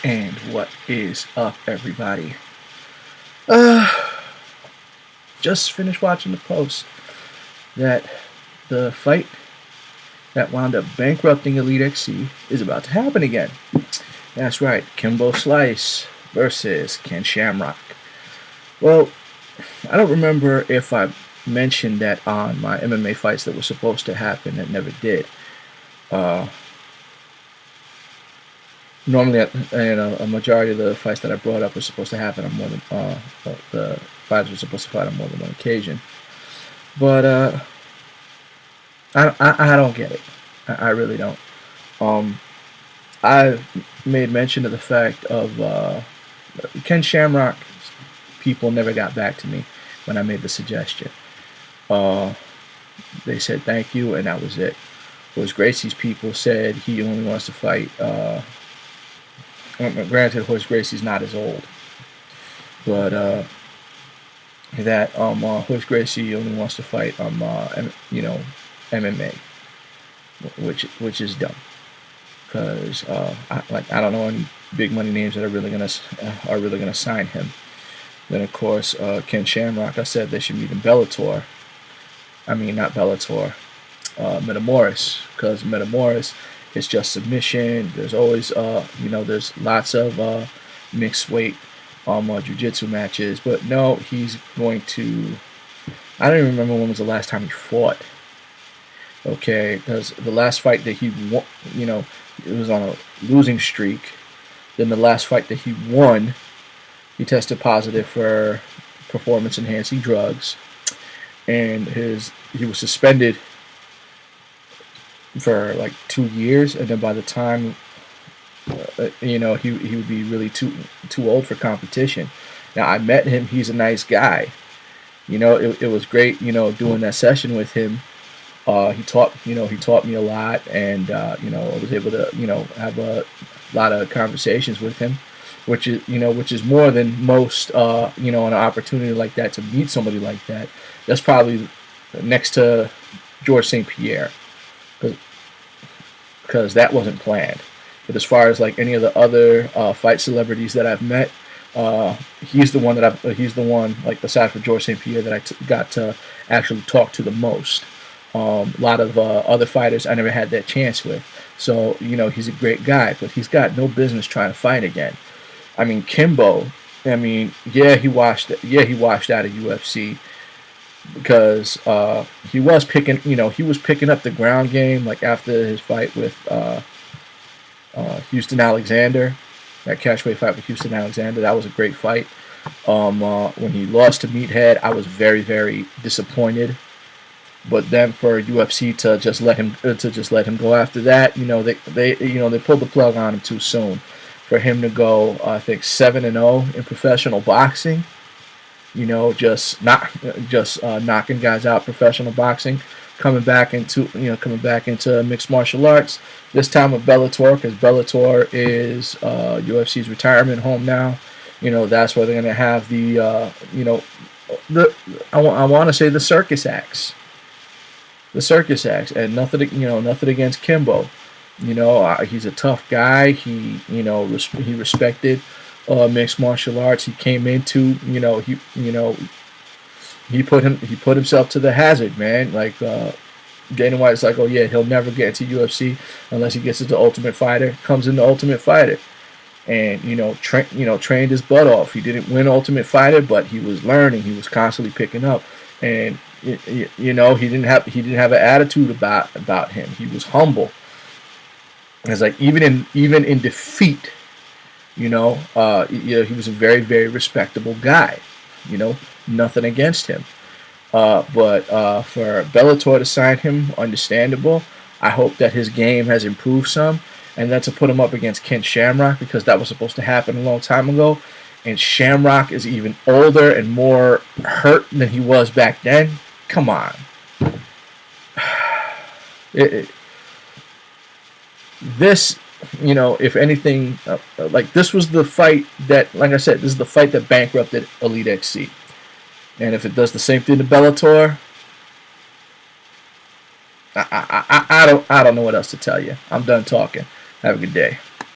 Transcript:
And what is up, everybody? Uh, just finished watching the post that the fight that wound up bankrupting Elite XC is about to happen again. That's right, Kimbo versus Ken Shamrock. Well, I don't remember if I mentioned that on my MMA fights that were supposed to happen that never did. Normally, a majority of the fights that I brought up were supposed to happen on more than the fighters were supposed to fight on more than one occasion. But I don't get it. I really don't. I've made mention of the fact of Ken Shamrock. People never got back to me when I made the suggestion. They said thank you, and that was it. Royce Gracie's people said he only wants to fight. Granted, Royce Gracie's not as old, but Royce Gracie only wants to fight MMA, which is dumb, because I don't know any big money names that are really gonna sign him. Then of course Ken Shamrock, I said they should meet in Bellator. I mean not Bellator, Metamoris, because Metamoris is just submission. There's always there's lots of mixed weight jiu-jitsu matches, but no, he's going to. I don't even remember when was the last time he fought. Okay, because the last fight that he won, it was on a losing streak. Then the last fight that he won, he tested positive for performance-enhancing drugs, and he was suspended for like 2 years, and then by the time he would be really too old for competition. Now I met him; he's a nice guy. It was great. Doing that session with him. He taught me a lot, and I was able to have a lot of conversations with him, which is more than most. An opportunity like that to meet somebody like that. That's probably next to George St. Pierre, because that wasn't planned. But as far as like any of the other fight celebrities that I've met, he's the one like aside from George St. Pierre that I got to actually talk to the most. A lot of other fighters I never had that chance with. So he's a great guy, but he's got no business trying to fight again. I mean Kimbo. I mean he washed out of UFC. Because he was picking up the ground game, like after his fight with Houston Alexander, that catchweight fight with Houston Alexander. That was a great fight. When he lost to Meathead, I was very, very disappointed. But then for UFC to just let him go after that, they pulled the plug on him too soon. For him to go, I think 7-0 in professional boxing. Just knocking guys out, professional boxing, coming back into mixed martial arts. This time with Bellator, because Bellator is UFC's retirement home now. That's where they're gonna have I want to say the circus acts, and nothing against Kimbo. He's a tough guy. He respected mixed martial arts. He came into he put himself to the hazard, man. Like Dana White's like, oh yeah, he'll never get into UFC unless he gets into Ultimate Fighter. Comes into Ultimate Fighter, and trained his butt off. He didn't win Ultimate Fighter, but he was learning. He was constantly picking up, and he didn't have an attitude about him. He was humble. It's like even in defeat. He was a very, very respectable guy. Nothing against him. But for Bellator to sign him, understandable. I hope that his game has improved some, and then to put him up against Ken Shamrock, because that was supposed to happen a long time ago, and Shamrock is even older and more hurt than he was back then. Come on. This. If anything, like this was the fight that, like I said, this is the fight that bankrupted Elite XC. And if it does the same thing to Bellator, I don't know what else to tell you. I'm done talking. Have a good day.